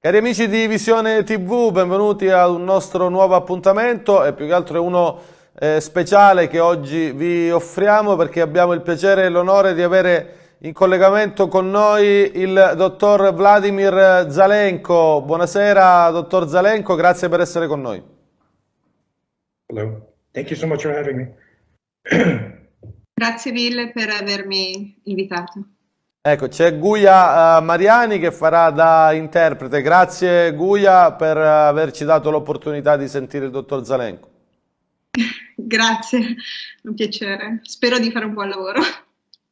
Cari amici di Visione TV, benvenuti a un nostro nuovo appuntamento e più che altro è uno speciale che oggi vi offriamo perché abbiamo il piacere e l'onore di avere in collegamento con noi il dottor Vladimir Zelenko. Buonasera dottor Zelenko, grazie per essere con noi. Hello, thank you so much for having me. Grazie mille per avermi invitato. Ecco, c'è Guia Mariani che farà da interprete. Grazie Guia per averci dato l'opportunità di sentire il dottor Zelenko. Grazie, un piacere. Spero di fare un buon lavoro.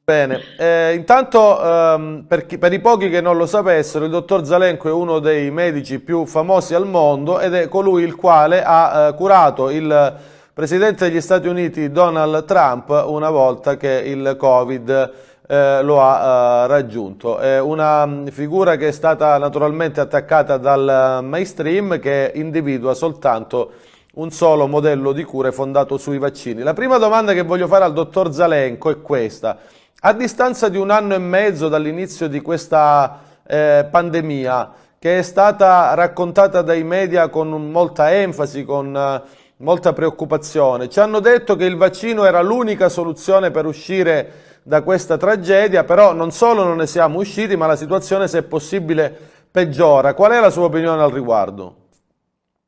Bene, intanto per i pochi che non lo sapessero, il dottor Zelenko è uno dei medici più famosi al mondo ed è colui il quale ha curato il presidente degli Stati Uniti Donald Trump una volta che il Covid lo ha raggiunto. È una figura che è stata naturalmente attaccata dal mainstream che individua soltanto un solo modello di cure fondato sui vaccini. La prima domanda che voglio fare al dottor Zelenko è questa. A distanza di 1 anno e mezzo dall'inizio di questa pandemia, che è stata raccontata dai media con molta enfasi, con molta preoccupazione, ci hanno detto che il vaccino era l'unica soluzione per uscire da questa tragedia, però non solo non ne siamo usciti, ma la situazione, se è possibile, peggiora. Qual è la sua opinione al riguardo?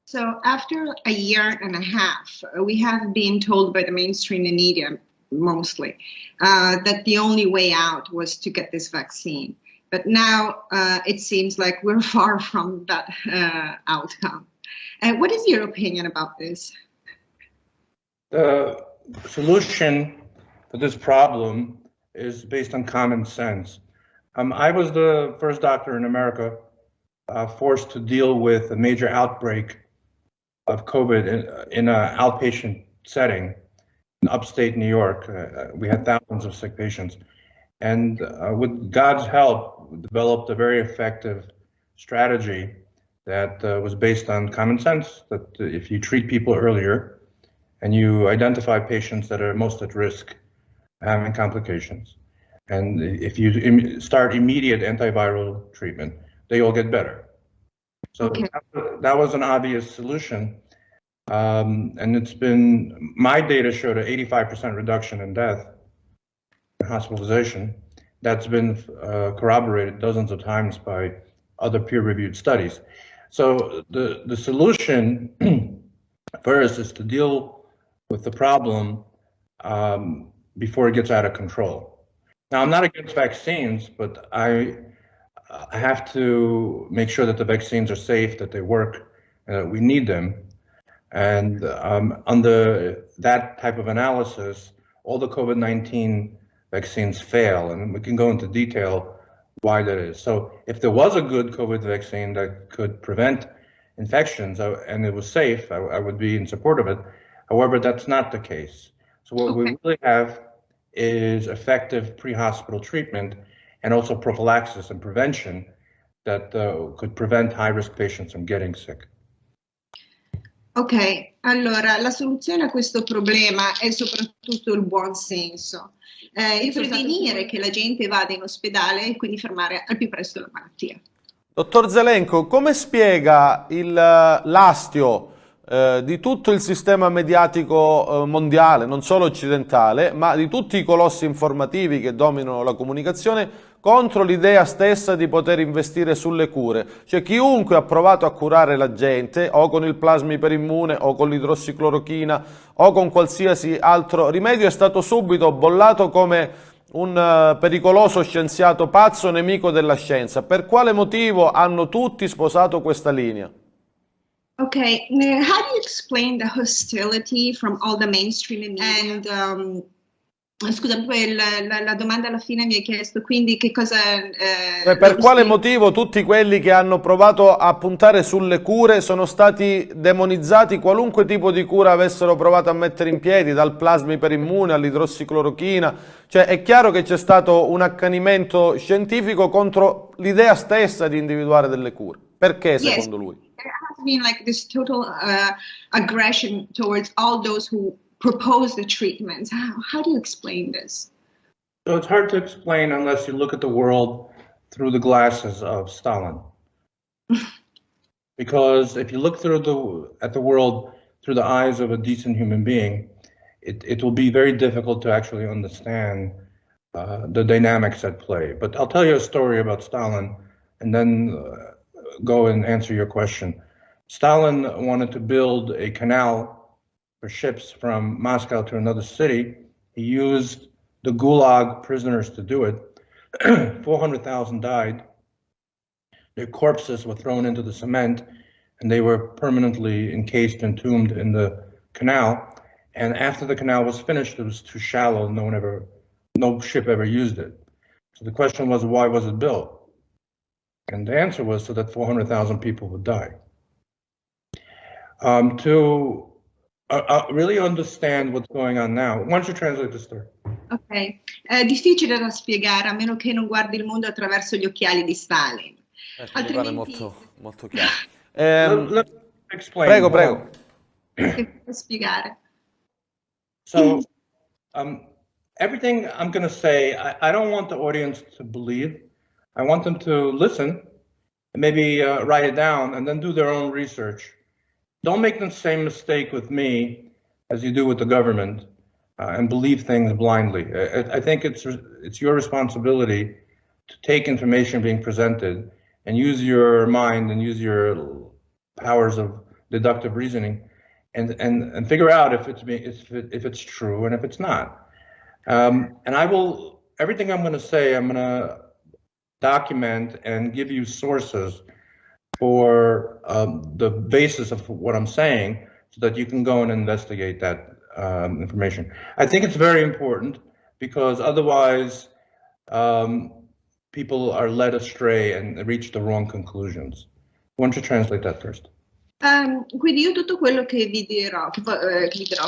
So after a year and a half, we have been told by the mainstream media mostly that the only way out was to get this vaccine. But now it seems like we're far from that outcome. What is your opinion about this? The solution for this problem is based on common sense. I was the first doctor in America forced to deal with a major outbreak of COVID in an outpatient setting in upstate New York. We had thousands of sick patients. And with God's help, we developed a very effective strategy that was based on common sense, that if you treat people earlier and you identify patients that are most at risk of having complications, and if you start immediate antiviral treatment, they all get better. So okay. That was an obvious solution. And it's been, my data showed an 85% reduction in death and hospitalization. That's been corroborated dozens of times by other peer-reviewed studies. So the solution first is to deal with the problem before it gets out of control. Now, I'm not against vaccines, but I have to make sure that the vaccines are safe, that they work, and that we need them. And under that type of analysis, all the COVID-19 vaccines fail, and we can go into detail why that is. So if there was a good COVID vaccine that could prevent infections and it was safe, I would be in support of it. However, that's not the case. So what we really have is effective pre-hospital treatment and also prophylaxis and prevention that could prevent high-risk patients from getting sick. Ok, allora la soluzione a questo problema è soprattutto il buon senso, il prevenire che la gente vada in ospedale e quindi fermare al più presto la malattia. Dottor Zelenko, come spiega l'astio di tutto il sistema mediatico mondiale, non solo occidentale, ma di tutti i colossi informativi che dominano la comunicazione contro l'idea stessa di poter investire sulle cure? Cioè chiunque ha provato a curare la gente o con il plasma iperimmune o con l'idrossiclorochina o con qualsiasi altro rimedio è stato subito bollato come un pericoloso scienziato pazzo, nemico della scienza. Per quale motivo hanno tutti sposato questa linea? Okay, how do you explain the hostility from all the mainstream media? And scusa, poi la domanda alla fine mi hai chiesto quindi che cosa... per quale motivo tutti quelli che hanno provato a puntare sulle cure sono stati demonizzati, qualunque tipo di cura avessero provato a mettere in piedi, dal plasma iperimmune all'idrossiclorochina? Cioè è chiaro che c'è stato un accanimento scientifico contro l'idea stessa di individuare delle cure. Perché secondo lui? There has been like this total aggression towards all those who propose the treatments. How do you explain this? So it's hard to explain unless you look at the world through the glasses of Stalin. because if you look at the world through the eyes of a decent human being, it will be very difficult to actually understand the dynamics at play. But I'll tell you a story about Stalin, and then go and answer your question. Stalin wanted to build a canal for ships from Moscow to another city. He used the Gulag prisoners to do it. 400,000 died. Their corpses were thrown into the cement, and they were permanently encased and entombed in the canal. And after the canal was finished, it was too shallow. No ship ever used it. So the question was, why was it built? And the answer was so that 400,000 people would die. To really understand what's going on now, why don't you translate the story? Ok, è difficile da spiegare a meno che non guardi il mondo attraverso gli occhiali di Stalin. Mi pare Altrimenti, molto chiaro. Let me explain. Prego, prego. che puoi spiegare? So, everything I'm going to say, I don't want the audience to believe. I want them to listen, and maybe write it down, and then do their own research. Don't make the same mistake with me as you do with the government, and believe things blindly. I think it's your responsibility to take information being presented and use your mind and use your powers of deductive reasoning, and figure out if it's true and if it's not. And everything I'm going to say, I'm going to document and give you sources for the basis of what I'm saying, so that you can go and investigate that information. I think it's very important, because otherwise people are led astray and reach the wrong conclusions. Why don't you translate that first? Quindi io tutto quello che vi dirò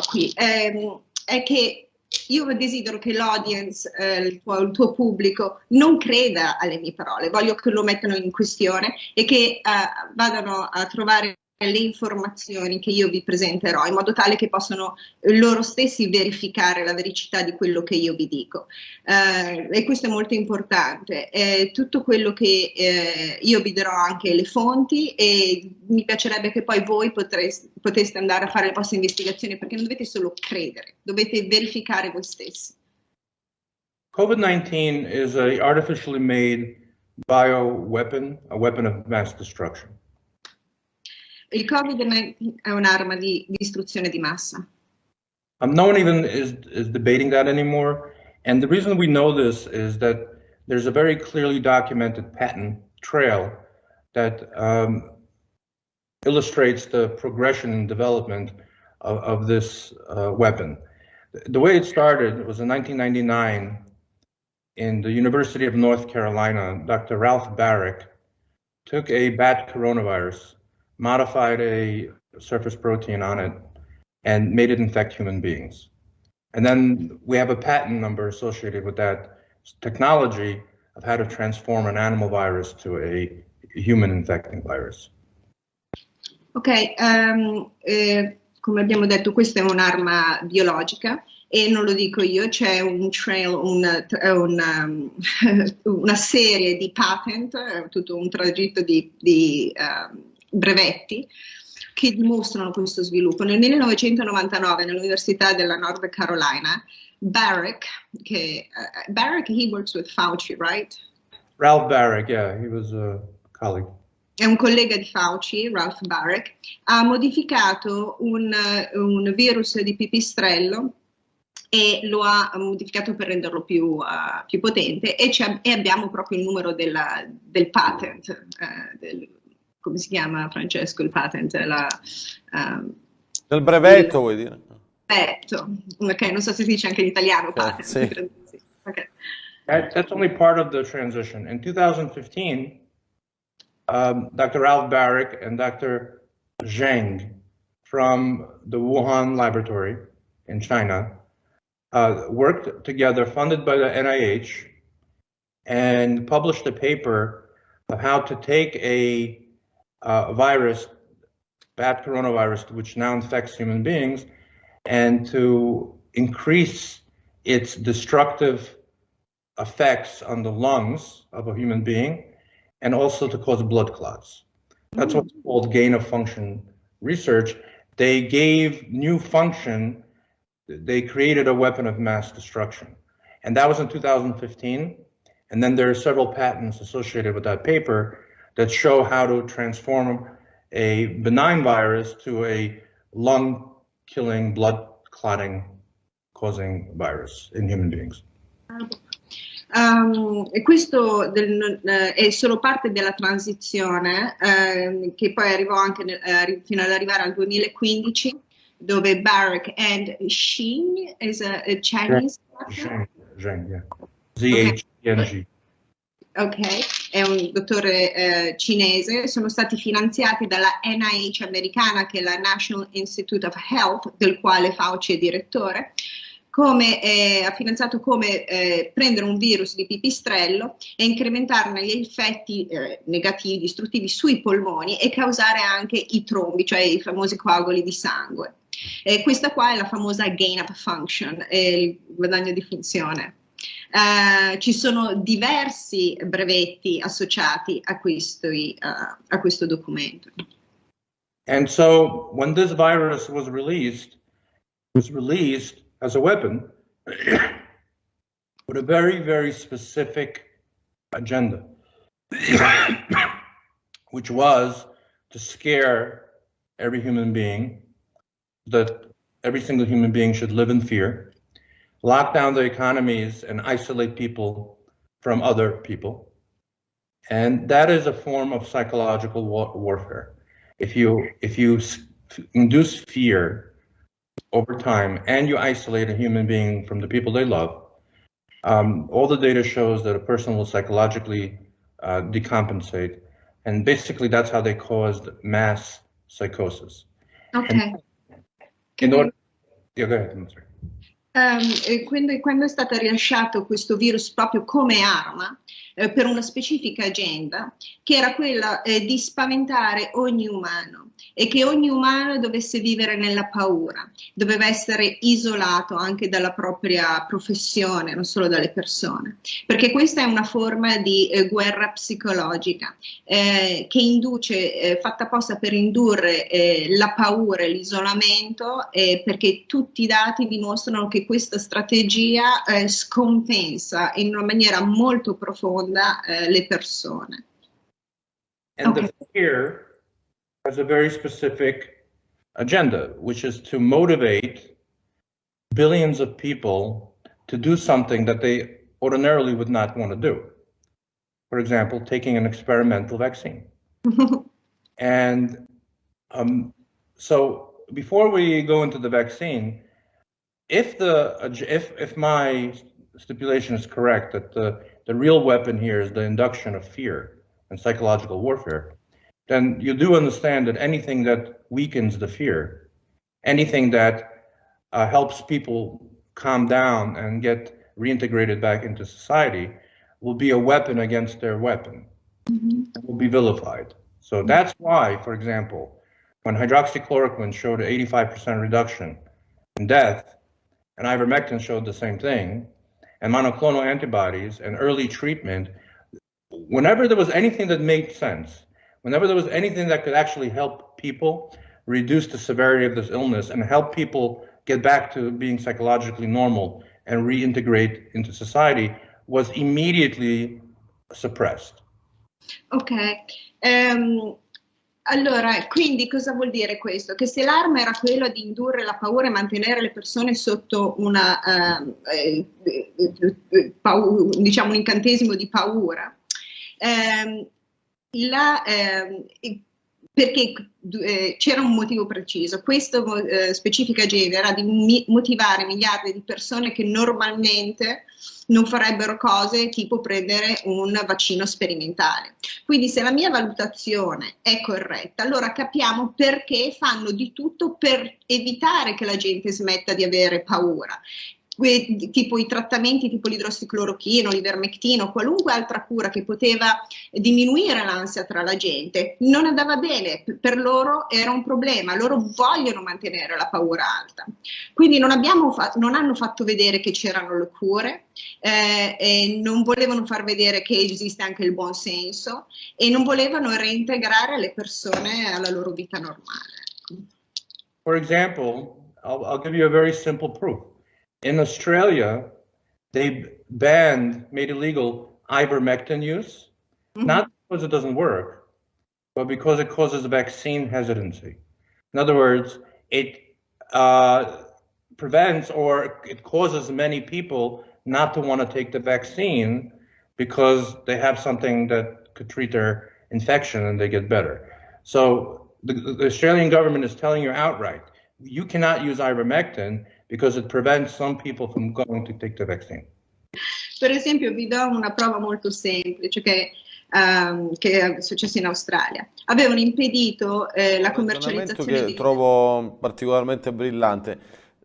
qui è che io desidero che l'audience, il tuo pubblico, non creda alle mie parole, voglio che lo mettano in questione e che vadano a trovare le informazioni che io vi presenterò, in modo tale che possano loro stessi verificare la vericità di quello che io vi dico. E questo è molto importante. Tutto quello che io vi darò, anche le fonti, e mi piacerebbe che poi voi poteste andare a fare le vostre investigazioni, perché non dovete solo credere, dovete verificare voi stessi. COVID-19 is an artificially made bioweapon, a weapon of mass destruction. Il Covid-19 è un'arma di distruzione di massa. No one even is debating that anymore. And the reason we know this is that there's a very clearly documented patent trail that illustrates the progression and development of this weapon. The way it started was in 1999 in the University of North Carolina. Dr. Ralph Barrick took a bat coronavirus, modified a surface protein on it, and made it infect human beings. And then we have a patent number associated with that technology of how to transform an animal virus to a human infecting virus. Ok, come abbiamo detto, questa è un'arma biologica e non lo dico io, c'è un trail, una serie di patent, tutto un tragitto di brevetti che dimostrano questo sviluppo. Nel 1999 nell'Università della North Carolina, Barrick, he works with Fauci, right? Ralph Barrick, yeah, he was a colleague. È un collega di Fauci, Ralph Barrick, ha modificato un virus di pipistrello e lo ha modificato per renderlo più potente, e abbiamo proprio il numero del patent, come si chiama, Francesco, il patent? Del brevetto, vuoi dire? Brevetto, ok, non so se si dice anche in italiano patent. Sì. Okay. That's only part of the transition. In 2015, Dr. Ralph Barrick and Dr. Zheng from the Wuhan laboratory in China worked together, funded by the NIH, and published a paper of how to take a virus, bat coronavirus, which now infects human beings, and to increase its destructive effects on the lungs of a human being, and also to cause blood clots. That's what's called gain-of-function research. They gave new function. They created a weapon of mass destruction. And that was in 2015. And then there are several patents associated with that paper that show how to transform a benign virus to a lung-killing, blood-clotting-causing virus in human beings. E questo è solo parte della transizione che poi arrivò anche fino ad arrivare al 2015, dove Blackrock and Xing is a Chinese Zheng, yeah. Z-H-E-N-G. Ok, è un dottore cinese, sono stati finanziati dalla NIH americana, che è la National Institute of Health, del quale Fauci è direttore. Ha finanziato come prendere un virus di pipistrello e incrementarne gli effetti negativi, distruttivi sui polmoni e causare anche i trombi, cioè i famosi coaguli di sangue. Questa qua è la famosa gain of function, il guadagno di funzione. Ci sono diversi brevetti associati a questo documento. And so when this virus was released as a weapon with a very, very specific agenda, which was to scare every human being, that every single human being should live in fear, lock down the economies and isolate people from other people. And that is a form of psychological warfare. If you induce fear over time and you isolate a human being from the people they love, all the data shows that a person will psychologically decompensate. And basically that's how they caused mass psychosis. Okay. Yeah, go ahead. I'm sorry. Quando è stato rilasciato questo virus proprio come arma per una specifica agenda, che era quella di spaventare ogni umano e che ogni umano dovesse vivere nella paura, doveva essere isolato anche dalla propria professione, non solo dalle persone, perché questa è una forma di guerra psicologica che induce, fatta apposta per indurre la paura e l'isolamento, perché tutti i dati dimostrano che questa strategia scompensa in una maniera molto profonda le persone. And the fear has a very specific agenda, which is to motivate billions of people to do something that they ordinarily would not want to do. For example, taking an experimental vaccine. And so before we go into the vaccine, if my stipulation is correct, that the real weapon here is the induction of fear and psychological warfare, then you do understand that anything that weakens the fear, anything that helps people calm down and get reintegrated back into society, will be a weapon against their weapon. It will be vilified. So that's why, for example, when hydroxychloroquine showed an 85% reduction in death, and ivermectin showed the same thing, and monoclonal antibodies and early treatment, whenever there was anything that made sense, whenever there was anything that could actually help people reduce the severity of this illness and help people get back to being psychologically normal and reintegrate into society, was immediately suppressed. Ok, allora, quindi cosa vuol dire questo? Che se l'arma era quella di indurre la paura e mantenere le persone sotto una, diciamo un incantesimo di paura, perché c'era un motivo preciso. Questa specifica agenda era di motivare miliardi di persone che normalmente non farebbero cose tipo prendere un vaccino sperimentale. Quindi se la mia valutazione è corretta, allora capiamo perché fanno di tutto per evitare che la gente smetta di avere paura. tipo i trattamenti tipo l'idrossiclorochino, l'ivermectino, qualunque altra cura che poteva diminuire l'ansia tra la gente, non andava bene, per loro era un problema, loro vogliono mantenere la paura alta. Quindi non hanno fatto vedere che c'erano le cure, e non volevano far vedere che esiste anche il buon senso e non volevano reintegrare le persone alla loro vita normale. For example, I'll give you a very simple proof. In Australia, they made illegal ivermectin use, not because it doesn't work, but because it causes vaccine hesitancy. In other words, it prevents or it causes many people not to want to take the vaccine because they have something that could treat their infection and they get better. So the Australian government is telling you outright, you cannot use ivermectin because it prevents some people from going to take the vaccine. Per esempio, vi do una prova molto semplice che è successo in Australia. Avevano impedito la commercializzazione che trovo particolarmente brillante.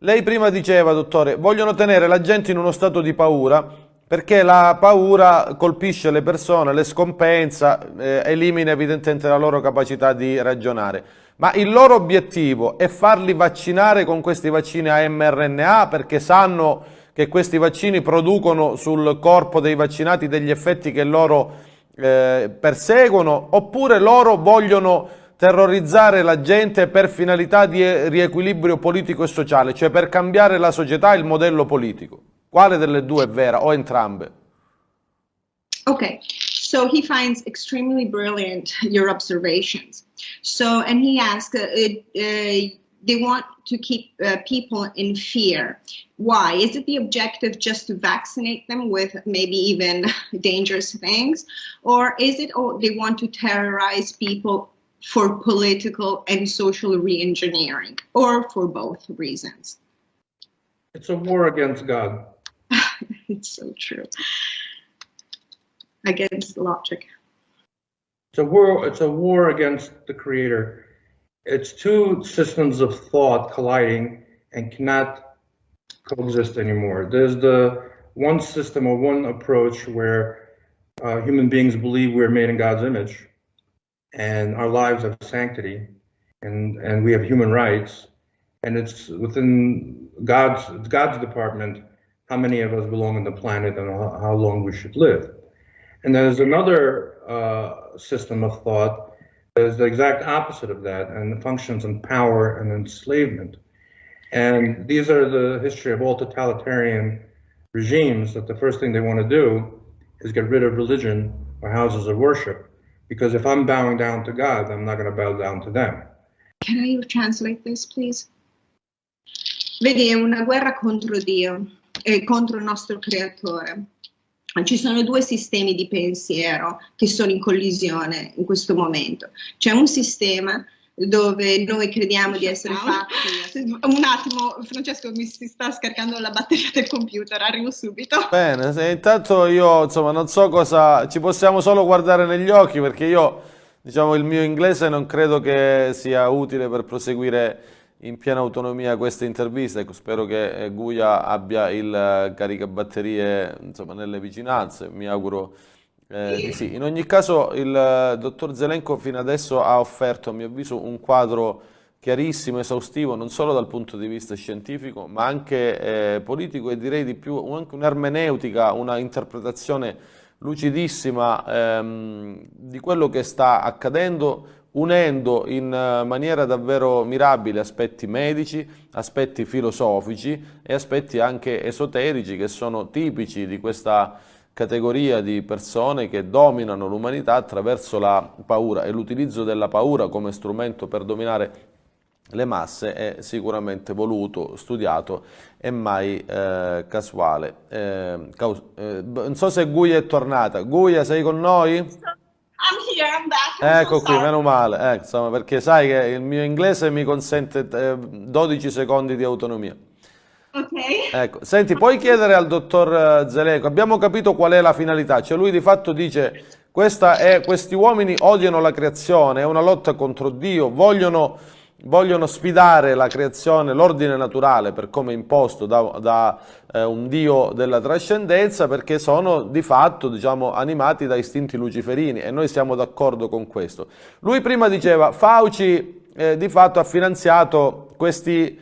Lei prima diceva, dottore, vogliono tenere la gente in uno stato di paura perché la paura colpisce le persone, le scompensa, elimina evidentemente la loro capacità di ragionare. Ma il loro obiettivo è farli vaccinare con questi vaccini a mRNA perché sanno che questi vaccini producono sul corpo dei vaccinati degli effetti che loro perseguono, oppure loro vogliono terrorizzare la gente per finalità di riequilibrio politico e sociale, cioè per cambiare la società e il modello politico. Quale delle due è vera o entrambe? Okay, so he finds extremely brilliant your observations. So, and he asks, they want to keep people in fear. Why? Is it the objective just to vaccinate them with maybe even dangerous things? Or is it they want to terrorize people for political and social re-engineering? Or for both reasons? It's a war against God. It's so true. Against logic. It's a war against the Creator. It's two systems of thought colliding and cannot coexist anymore. There's the one system or one approach where human beings believe we're made in God's image and our lives have sanctity and we have human rights, and it's within God's department how many of us belong on the planet and how long we should live. And there's another system of thought that is the exact opposite of that and functions on power and enslavement. And these are the history of all totalitarian regimes, that the first thing they want to do is get rid of religion or houses of worship. Because if I'm bowing down to God, I'm not going to bow down to them. Can I translate this, please? Vedi, è una guerra contro Dio e contro il nostro creatore. Ci sono due sistemi di pensiero che sono in collisione in questo momento. C'è un sistema dove noi crediamo di essere fatti. Un attimo, Francesco, mi si sta scaricando la batteria del computer, arrivo subito. Bene, intanto io insomma non so cosa, ci possiamo solo guardare negli occhi perché io, diciamo, il mio inglese non credo che sia utile per proseguire in piena autonomia questa intervista. Ecco, spero che Guia abbia il caricabatterie insomma nelle vicinanze, mi auguro di sì. In ogni caso il dottor Zelenko fino adesso ha offerto, a mio avviso, un quadro chiarissimo, esaustivo, non solo dal punto di vista scientifico ma anche politico, e direi di più anche un'ermeneutica, una interpretazione lucidissima di quello che sta accadendo, unendo in maniera davvero mirabile aspetti medici, aspetti filosofici e aspetti anche esoterici che sono tipici di questa categoria di persone che dominano l'umanità attraverso la paura, e l'utilizzo della paura come strumento per dominare le masse è sicuramente voluto, studiato e mai casuale. Non so se Guia è tornata. Guia, sei con noi? I'm here, I'm back. Ecco qui, meno male, insomma, perché sai che il mio inglese mi consente 12 secondi di autonomia. Ok. Ecco, senti, puoi chiedere al dottor Zelenko, abbiamo capito qual è la finalità, cioè lui di fatto dice questi uomini odiano la creazione, è una lotta contro Dio, vogliono vogliono sfidare la creazione, l'ordine naturale per come imposto da un dio della trascendenza, perché sono di fatto, diciamo, animati da istinti luciferini, e noi siamo d'accordo con questo. Lui prima diceva, Fauci di fatto ha finanziato questi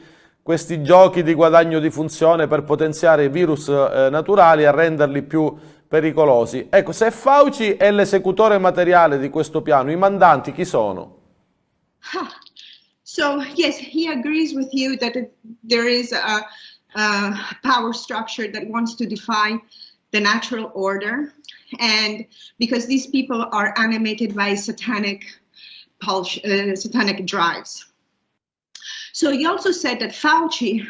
giochi di guadagno di funzione per potenziare i virus naturali e renderli più pericolosi. Ecco, se Fauci è l'esecutore materiale di questo piano, i mandanti chi sono? So yes, he agrees with you that there is a power structure that wants to defy the natural order, and because these people are animated by satanic drives. So he also said that Fauci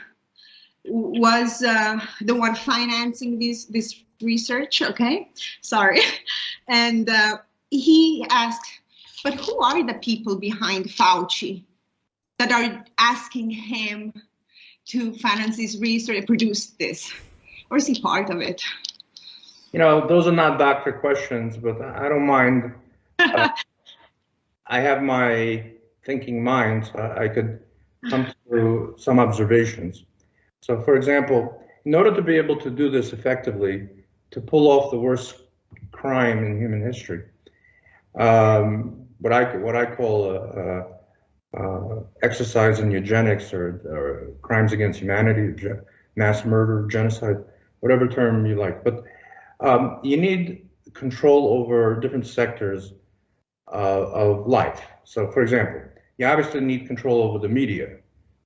was the one financing this research. Okay, sorry, and he asked, but who are the people behind Fauci that are asking him to finance this research and produce this? Or is he part of it? You know, those are not doctor questions, but I don't mind. I have my thinking mind, so I could come to some observations. So, for example, in order to be able to do this effectively, to pull off the worst crime in human history, what I call exercise in eugenics or crimes against humanity, mass murder, genocide, whatever term you like. But you need control over different sectors of life. So, for example, you obviously need control over the media,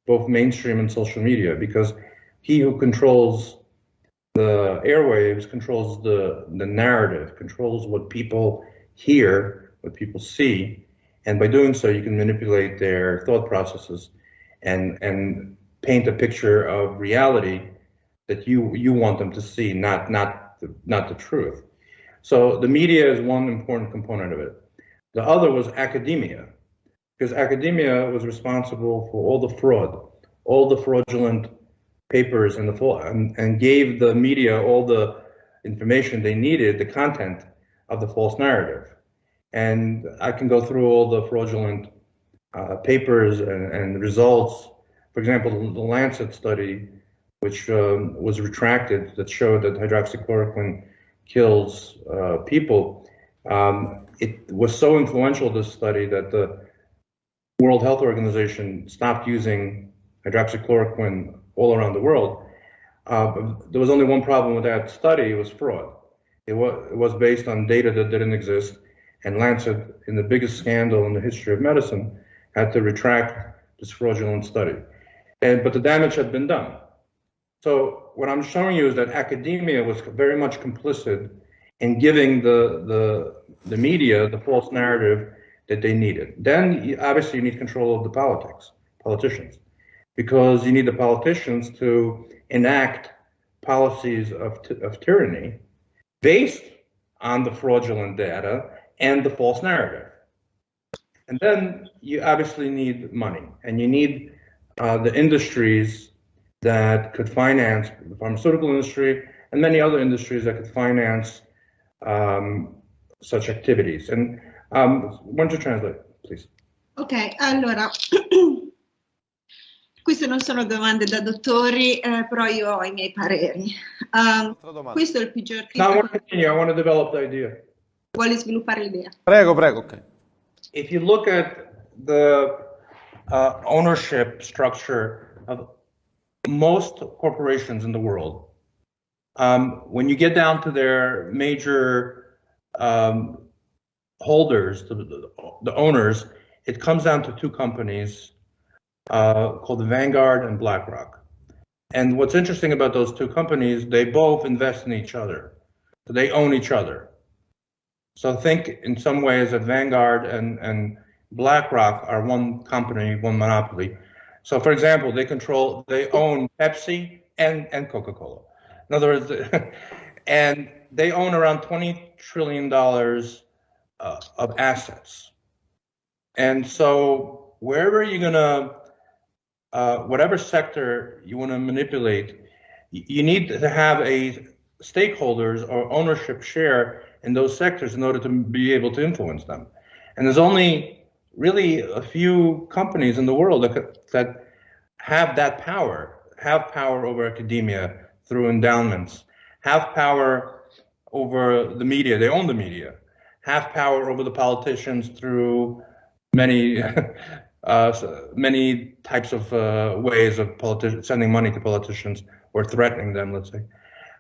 both mainstream and social media, because he who controls the airwaves controls the narrative, controls what people hear, what people see, and by doing so, you can manipulate their thought processes and paint a picture of reality that you want them to see, not the truth. So the media is one important component of it. The other was academia, because academia was responsible for all the fraud, all the fraudulent papers and gave the media all the information they needed, the content of the false narrative. And I can go through all the fraudulent papers and results. For example, the Lancet study, which was retracted, that showed that hydroxychloroquine kills people. It was so influential, this study, that the World Health Organization stopped using hydroxychloroquine all around the world. There was only one problem with that study: it was fraud. It was based on data that didn't exist, and Lancet, in the biggest scandal in the history of medicine, had to retract this fraudulent study. But the damage had been done. So what I'm showing you is that academia was very much complicit in giving the media the false narrative that they needed. Then obviously you need control of the politicians, because you need the politicians to enact policies of tyranny based on the fraudulent data and the false narrative. And then you obviously need money, and you need the industries that could finance the pharmaceutical industry and many other industries that could finance such activities. And why don't you translate, please? Ok, allora, queste non sono domande da dottori, però io ho i miei pareri. Questo è il peggior No, I want to continue. I want to develop the idea. Vuole sviluppare l'idea? Prego, prego, ok. If you look at the ownership structure of most corporations in the world, when you get down to their major holders, the owners, it comes down to two companies called the Vanguard and Blackrock. And what's interesting about those two companies, they both invest in each other. So they own each other. So think in some ways that Vanguard and BlackRock are one company, one monopoly. So for example, they own Pepsi and Coca-Cola. In other words, and they own around $20 trillion of assets. And so wherever you're gonna, whatever sector you wanna manipulate, you need to have a stakeholders or ownership share in those sectors in order to be able to influence them. And there's only really a few companies in the world that have that power, have power over academia through endowments, have power over the media, they own the media, have power over the politicians through many many types of ways of sending money to politicians or threatening them, let's say,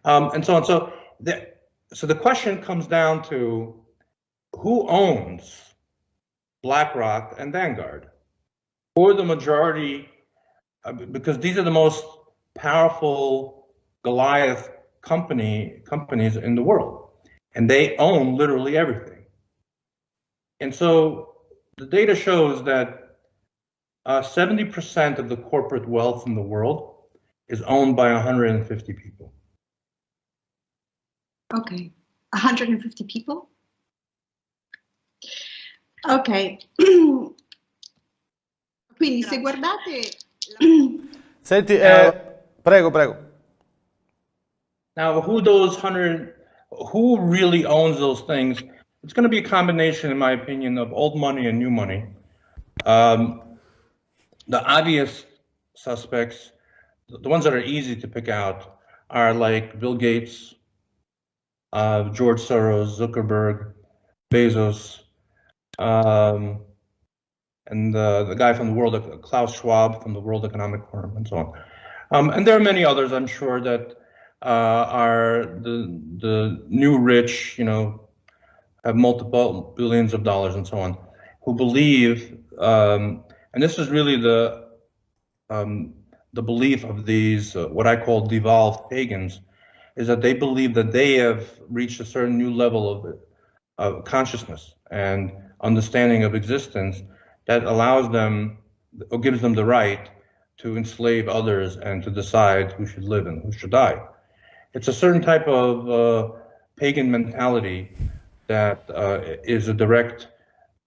and so on. So the question comes down to who owns Blackrock and Vanguard, or the majority, because these are the most powerful Goliath companies in the world, and they own literally everything. And so the data shows that 70% of the corporate wealth in the world is owned by 150 people. Okay, 150 people? Ok, quindi se guardate... Senti, prego. Now, who really owns those things? It's going to be a combination, in my opinion, of old money and new money. The obvious suspects, the ones that are easy to pick out, are like Bill Gates, George Soros, Zuckerberg, Bezos, and the guy from the Klaus Schwab from the World Economic Forum, and so on. And there are many others, I'm sure, that are the new rich, have multiple billions of dollars and so on, who believe, and this is really the belief of these, what I call devolved pagans, is that they believe that they have reached a certain new level of consciousness and understanding of existence that allows them, or gives them the right to enslave others and to decide who should live and who should die. It's a certain type of pagan mentality that is a direct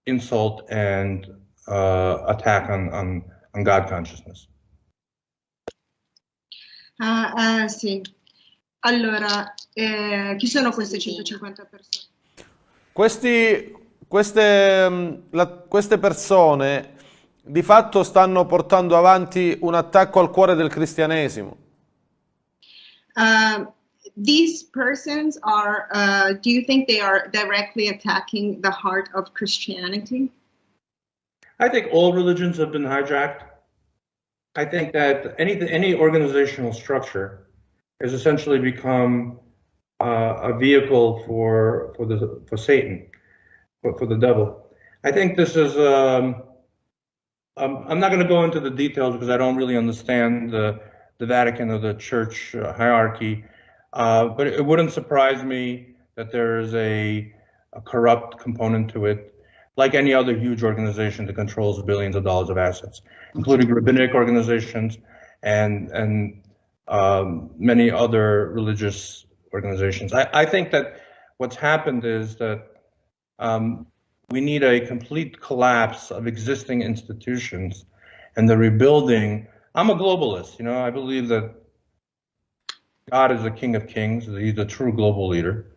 insult and attack on God consciousness. Sì. Allora, chi sono queste 150 persone? Queste persone di fatto stanno portando avanti un attacco al cuore del cristianesimo. These persons are, do you think they are directly attacking the heart of Christianity? I think all religions have been hijacked. I think that any organizational structure has essentially become a vehicle for Satan, for the devil. I think this is. I'm not going to go into the details because I don't really understand the Vatican or the church hierarchy, but it wouldn't surprise me that there is a corrupt component to it, like any other huge organization that controls billions of dollars of assets, including rabbinic organizations and many other religious organizations. I think that what's happened is that we need a complete collapse of existing institutions and the rebuilding. I'm a globalist, I believe that God is the King of Kings, he's the true global leader,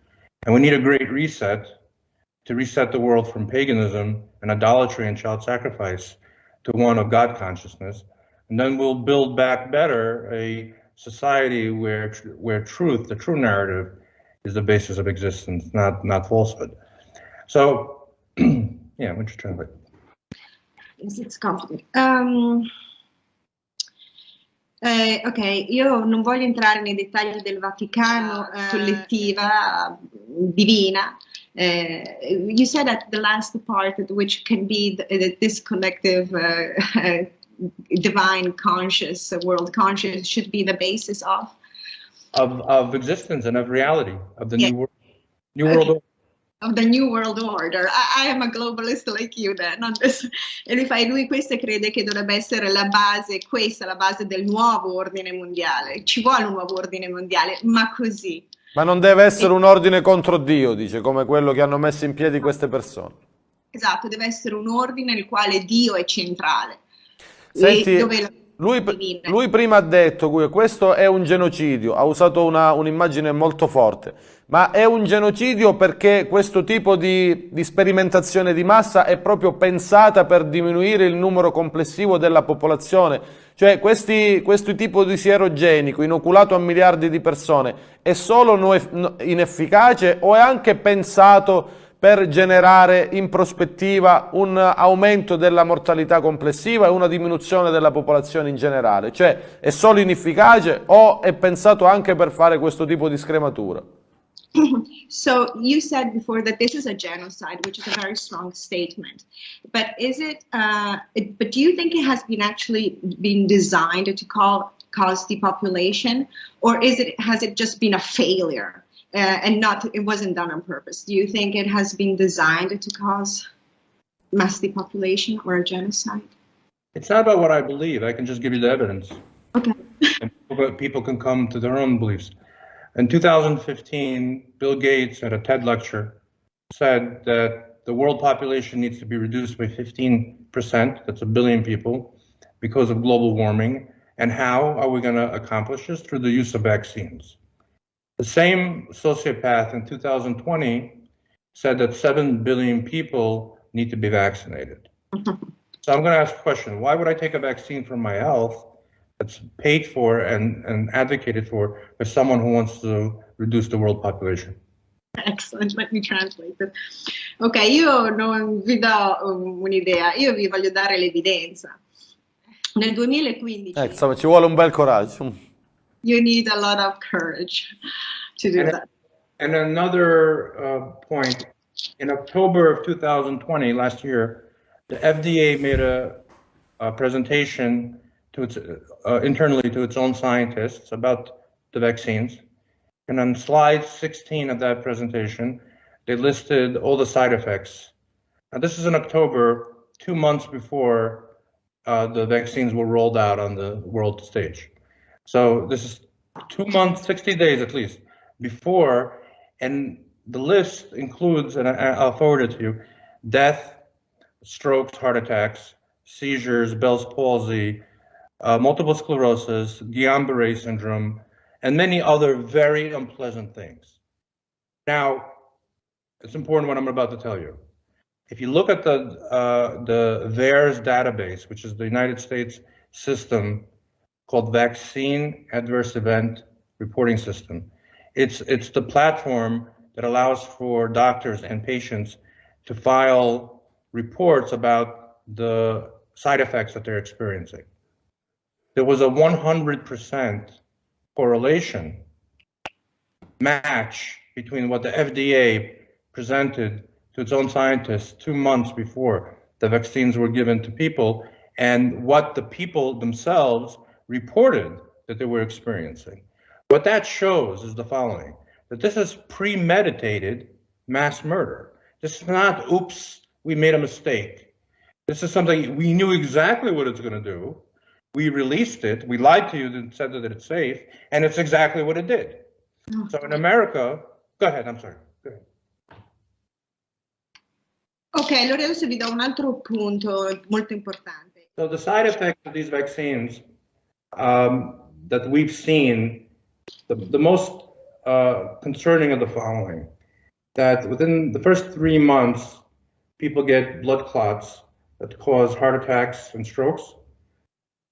and we need a great reset to reset the world from paganism and idolatry and child sacrifice to one of God consciousness, and then we'll build back better a society where truth, the true narrative, is the basis of existence, not falsehood. So, yeah, I'm just trying to. Yes, it's complicated. Ok, io non voglio entrare nei dettagli del Vaticano, collettiva, divina. You said that the last part, which can be this collective divine conscious, world conscious, should be the basis of existence and of reality, of the new okay. world order. Of the new world order. I am a globalist like you then. E lui questo crede che dovrebbe essere la base, questa la base del nuovo ordine mondiale. Ci vuole un nuovo ordine mondiale, ma così. Ma non deve essere un ordine contro Dio, dice, come quello che hanno messo in piedi queste persone. Esatto, deve essere un ordine nel quale Dio è centrale. Senti, divina. Lui prima ha detto che questo è un genocidio, ha usato un'immagine molto forte, ma è un genocidio perché questo tipo di sperimentazione di massa è proprio pensata per diminuire il numero complessivo della popolazione. Cioè questo tipo di sierogenico inoculato a miliardi di persone è solo inefficace o è anche pensato per generare in prospettiva un aumento della mortalità complessiva e una diminuzione della popolazione in generale? Cioè è solo inefficace o è pensato anche per fare questo tipo di scrematura? So you said before that this is a genocide, which is a very strong statement. But is it? But do you think it has been actually been designed to cause depopulation, or has it just been a failure and it wasn't done on purpose? Do you think it has been designed to cause mass depopulation or a genocide? It's not about what I believe. I can just give you the evidence. Okay. And people can come to their own beliefs. In 2015, Bill Gates at a TED lecture said that the world population needs to be reduced by 15%, that's 1 billion people, because of global warming. And how are we going to accomplish this? Through the use of vaccines. The same sociopath in 2020 said that 7 billion people need to be vaccinated. So I'm going to ask a question. Why would I take a vaccine for my health that's paid for and advocated for by someone who wants to reduce the world population? Excellent, let me translate it. Ok, io non vi do un'idea, io vi voglio dare l'evidenza. Nel 2015 Insomma, ci vuole un bel coraggio. you need a lot of courage to do that. And another point, in October of 2020, last year, the FDA made a presentation to its internally to its own scientists about the vaccines. And on slide 16 of that presentation, they listed all the side effects. Now, this is in October, 2 months before the vaccines were rolled out on the world stage. So this is 2 months, 60 days at least, before, and the list includes, and I'll forward it to you, death, strokes, heart attacks, seizures, Bell's palsy, multiple sclerosis, Guillain-Barré syndrome, and many other very unpleasant things. Now, it's important what I'm about to tell you. If you look at the VAERS database, which is the United States system called Vaccine Adverse Event Reporting System, it's the platform that allows for doctors and patients to file reports about the side effects that they're experiencing. There was a 100% correlation match between what the FDA presented to its own scientists 2 months before the vaccines were given to people and what the people themselves reported that they were experiencing. What that shows is the following, that this is premeditated mass murder. This is not, oops, we made a mistake. This is something we knew exactly what it's going to do. We released it, we lied to you and said that it's safe, and it's exactly what it did. So in America, go ahead, I'm sorry. Go ahead. Ok, allora adesso vi do un altro punto molto importante. So the side effects of these vaccines that we've seen, the most concerning of the following, that within the first 3 months, people get blood clots that cause heart attacks and strokes.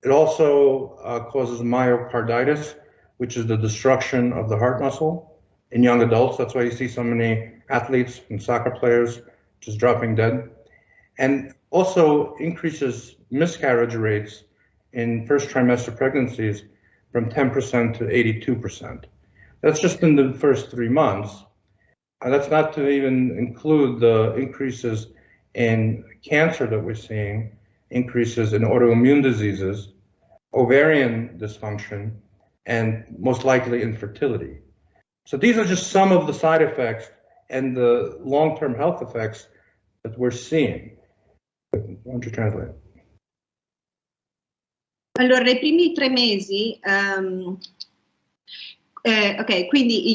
It also causes myocarditis, which is the destruction of the heart muscle in young adults. That's why you see so many athletes and soccer players just dropping dead. And also increases miscarriage rates in first trimester pregnancies from 10% to 82%. That's just in the first 3 months. And that's not to even include the increases in cancer that we're seeing, increases in autoimmune diseases, ovarian dysfunction, and most likely infertility. So these are just some of the side effects and the long-term health effects that we're seeing. Why don't you translate? Allora, nei primi 3 mesi, ok, quindi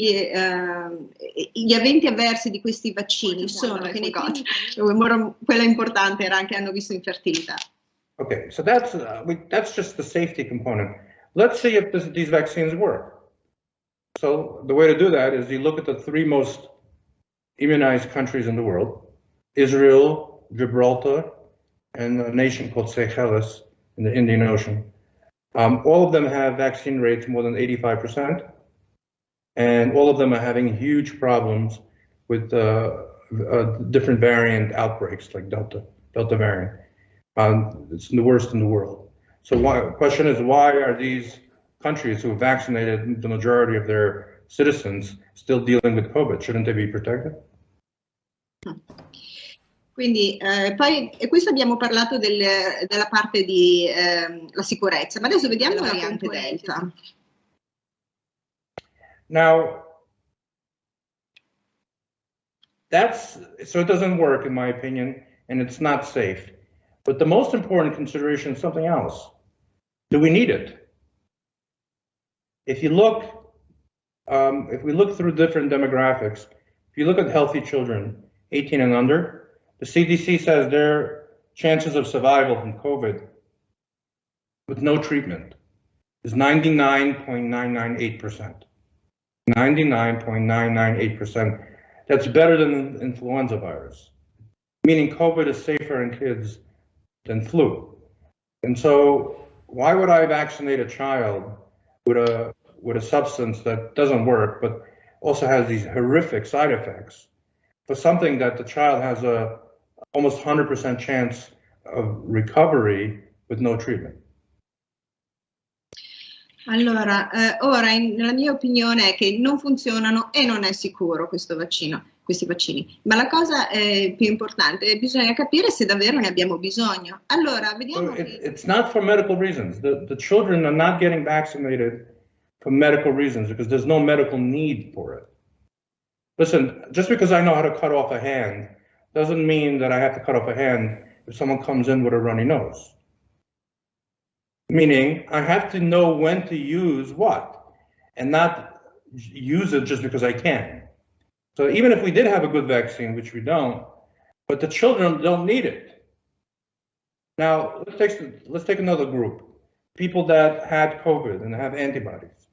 gli eventi avversi di questi vaccini sono che nei primi, quella importante era anche hanno visto infertilità. Okay, so that's just the safety component. Let's see if these vaccines work. So the way to do that is you look at the three most immunized countries in the world: Israel, Gibraltar, and a nation called Seychelles in the Indian Ocean. All of them have vaccine rates more than 85%, and all of them are having huge problems with different variant outbreaks like Delta variant. It's the worst in the world. So the question is, why are these countries who have vaccinated the majority of their citizens still dealing with COVID? Shouldn't they be protected? Quindi poi e questo abbiamo parlato della parte di la sicurezza, ma adesso vediamo la variante Delta. Now, so it doesn't work in my opinion, and it's not safe. But the most important consideration is something else. Do we need it? If you look, if we look through different demographics, if you look at healthy children, 18 and under, the CDC says their chances of survival from COVID with no treatment is 99.998%. 99.998%. That's better than influenza virus, meaning COVID is safer in kids than flu. And so why would I vaccinate a child with a substance that doesn't work, but also has these horrific side effects, for something that the child has a almost 100% chance of recovery with no treatment? Allora, ora la mia opinione è che non funzionano e non è sicuro questi vaccini, ma la cosa più importante è bisogna capire se davvero ne abbiamo bisogno. Allora, vediamo. It's not for medical reasons. The children are not getting vaccinated for medical reasons because there's no medical need for it. Listen, just because I know how to cut off a hand doesn't mean that I have to cut off a hand if someone comes in with a runny nose. Meaning, I have to know when to use what, and not use it just because I can. So even if we did have a good vaccine, which we don't, but the children don't need it. Now, let's take another group. People that had COVID and have antibodies.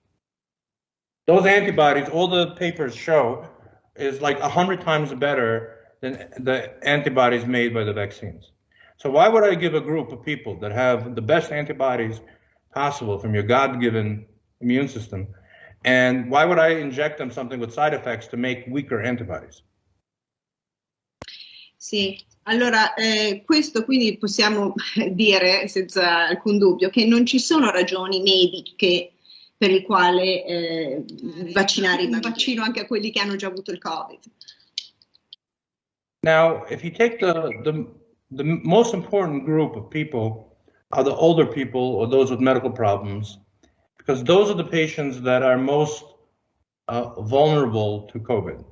Those antibodies, all the papers show, is like 100 times better than the antibodies made by the vaccines. So why would I give a group of people that have the best antibodies possible from your God-given immune system, and why would I inject them something with side effects to make weaker antibodies? Sì, allora questo quindi possiamo dire senza alcun dubbio che non ci sono ragioni mediche per il quale vaccinare un vaccino anche a quelli che hanno già avuto il Covid. Now, if you take the most important group of people are the older people or those with medical problems, because those are the patients that are most vulnerable to COVID.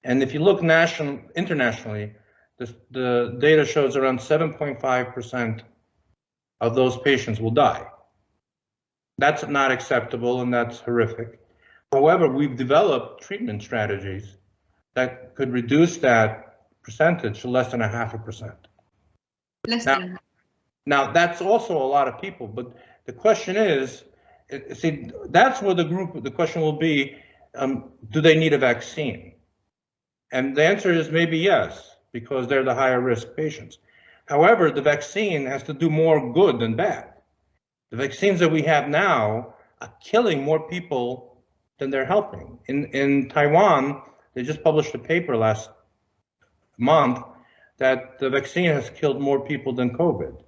And if you look internationally, the data shows around 7.5% of those patients will die. That's not acceptable and that's horrific. However, we've developed treatment strategies that could reduce that percentage to less than 0.5%. Now, that's also a lot of people, but the question is, see, that's where the question will be, do they need a vaccine? And the answer is maybe yes, because they're the higher risk patients. However, the vaccine has to do more good than bad. The vaccines that we have now are killing more people than they're helping. In Taiwan, they just published a paper last month that the vaccine has killed more people than COVID.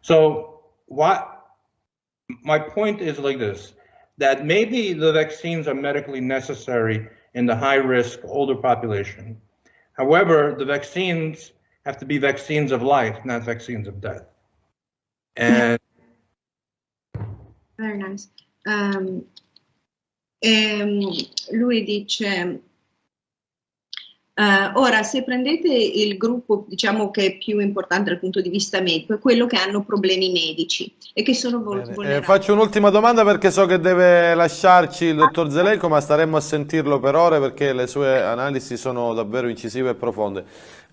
So my point is like this, that maybe the vaccines are medically necessary in the high-risk older population. However, the vaccines have to be vaccines of life, not vaccines of death. And Very nice. Lui dice, ora se prendete il gruppo diciamo che è più importante dal punto di vista medico è quello che hanno problemi medici e che sono vulnerabili. Faccio un'ultima domanda perché so che deve lasciarci il dottor Zelenko, ma staremmo a sentirlo per ore perché le sue analisi sono davvero incisive e profonde.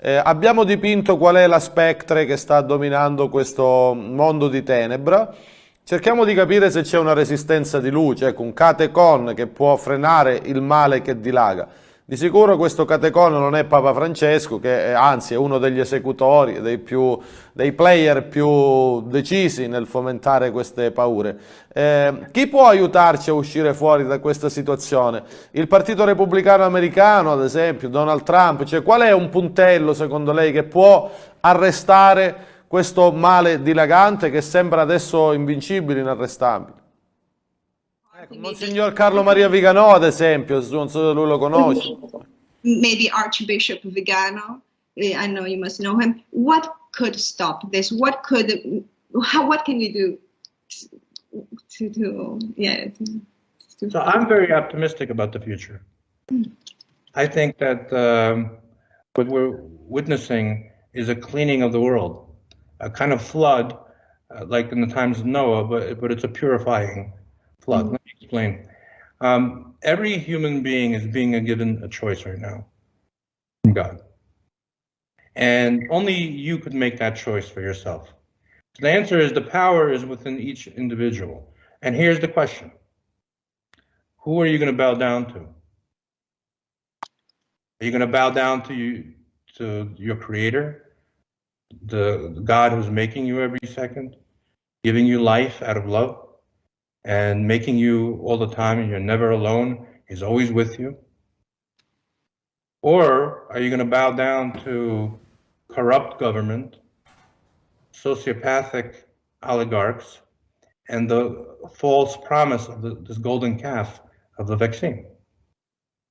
Abbiamo dipinto qual è la spectre che sta dominando questo mondo di tenebra. Cerchiamo di capire se c'è una resistenza di luce, ecco, un catecon che può frenare il male che dilaga. Di sicuro questo catecon non è Papa Francesco, che anzi è uno degli esecutori, dei player più decisi nel fomentare queste paure. Chi può aiutarci a uscire fuori da questa situazione? Il Partito Repubblicano Americano, ad esempio, Donald Trump, cioè qual è un puntello secondo lei che può arrestare questo male dilagante che sembra adesso invincibile, inarrestabile? Ecco, Monsignor Carlo Maria Viganò, ad esempio, non so se lui lo conosce. Maybe Archbishop Vigano. I know you must know him. What could stop this? What can we do So I'm very optimistic about the future. I think that what we're witnessing is a cleaning of the world, a kind of flood, like in the times of Noah, but it's a purifying flood. Let me explain. Every human being is being given a choice right now from God. And only you could make that choice for yourself. So the answer is the power is within each individual. And here's the question. Who are you going to bow down to? Are you going to bow down to your creator, the God who's making you every second, giving you life out of love, and making you all the time, and you're never alone, he's always with you? Or are you going to bow down to corrupt government, sociopathic oligarchs, and the false promise of this golden calf of the vaccine?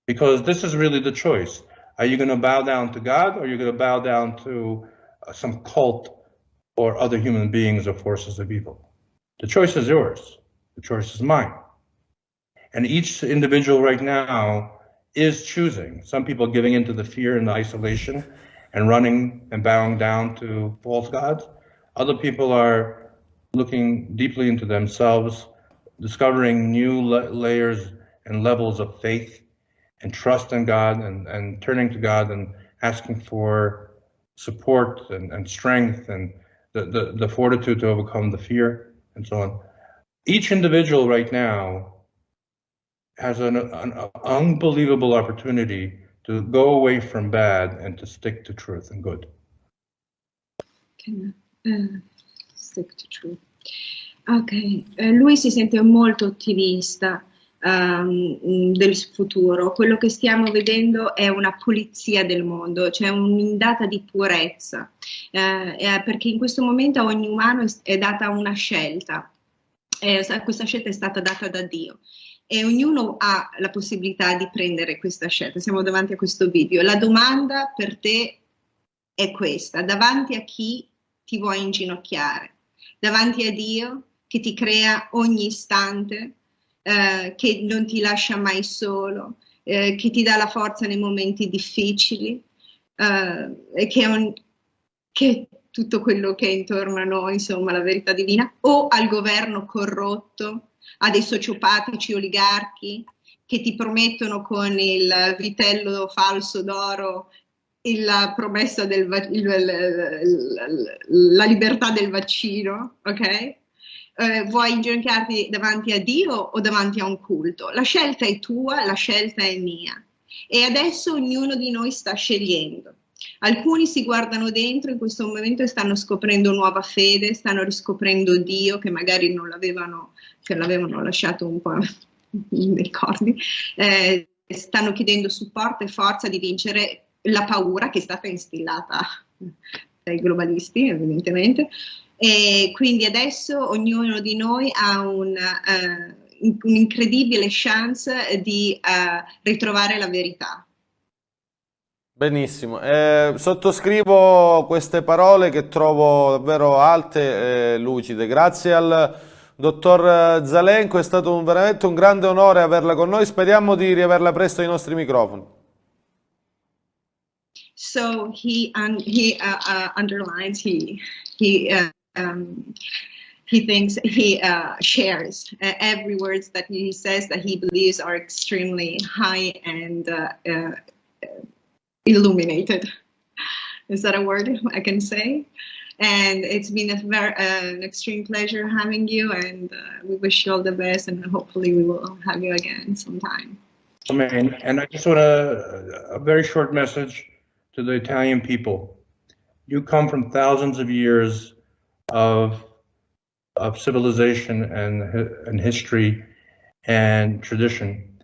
Because this is really the choice. Are you going to bow down to God, or are you going to bow down to some cult or other human beings or forces of evil? The choice is yours. The choice is mine. And each individual right now is choosing. Some people giving into the fear and the isolation and running and bowing down to false gods. Other people are looking deeply into themselves, discovering new layers and levels of faith and trust in God, and turning to God and asking for support and strength and the fortitude to overcome the fear and so on. Each individual right now has an unbelievable opportunity to go away from bad and to stick to truth and good. Stick to truth. Ok, lui si sente molto ottimista del futuro. Quello che stiamo vedendo è una pulizia del mondo, cioè un'ondata di purezza, perché in questo momento a ogni umano è data una scelta. Questa scelta è stata data da Dio e ognuno ha la possibilità di prendere questa scelta. Siamo davanti a questo video. La domanda per te è questa: davanti a chi ti vuoi inginocchiare? Davanti a Dio che ti crea ogni istante, che non ti lascia mai solo, che ti dà la forza nei momenti difficili, che tutto quello che è intorno a noi, insomma, la verità divina, o al governo corrotto, a dei sociopatici oligarchi che ti promettono con il vitello falso d'oro la promessa la libertà del vaccino, ok? Vuoi inginocchiarti davanti a Dio o davanti a un culto? La scelta è tua, la scelta è mia. E adesso ognuno di noi sta scegliendo. Alcuni si guardano dentro in questo momento e stanno scoprendo nuova fede, stanno riscoprendo Dio che magari non l'avevano, che l'avevano lasciato un po' nei corni, stanno chiedendo supporto e forza di vincere la paura che è stata instillata dai globalisti, evidentemente. E quindi adesso ognuno di noi ha un'incredibile chance di ritrovare la verità. Benissimo, sottoscrivo queste parole che trovo davvero alte e lucide. Grazie al dottor Zalenko, è stato veramente un grande onore averla con noi, speriamo di riaverla presto ai nostri microfoni. So he underlines, he thinks, he shares every word that he says that he believes are extremely high and illuminated. Is that a word I can say? And it's been an extreme pleasure having you, and we wish you all the best, and hopefully we will have you again sometime. Amen. And I just want a very short message to the Italian people. You come from thousands of years of civilization and history and tradition.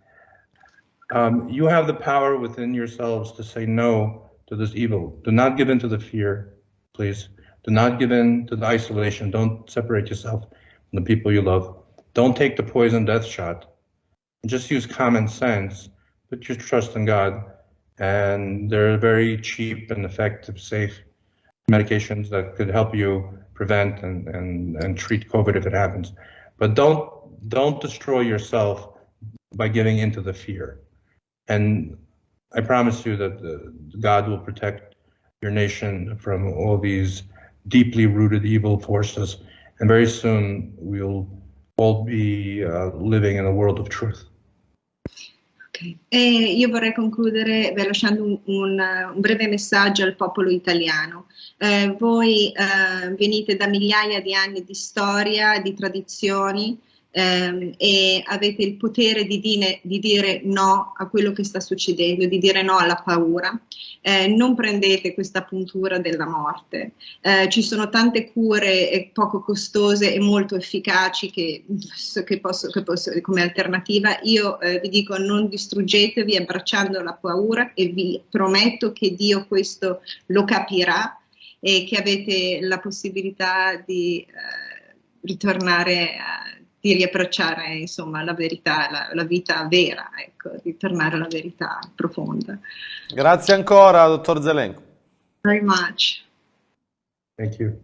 You have the power within yourselves to say no to this evil. Do not give in to the fear, please. Do not give in to the isolation. Don't separate yourself from the people you love. Don't take the poison death shot. Just use common sense. Put your trust in God. And there are very cheap and effective, safe medications that could help you prevent and treat COVID if it happens. But don't destroy yourself by giving into the fear. And I promise you that God will protect your nation from all these deeply rooted evil forces. And very soon we'll all be living in a world of truth. Okay. E io vorrei concludere lasciando un breve messaggio al popolo italiano. Voi venite da migliaia di anni di storia, di tradizioni, e avete il potere di dire no a quello che sta succedendo, di dire no alla paura. Non prendete questa puntura della morte. Ci sono tante cure poco costose e molto efficaci che come alternativa. Io vi dico, non distruggetevi abbracciando la paura, e vi prometto che Dio questo lo capirà e che avete la possibilità di ritornare di riabbracciare, insomma, la verità, la vita vera, ecco, ritornare alla verità profonda. Grazie ancora, dottor Zelenko. Very much. Thank you.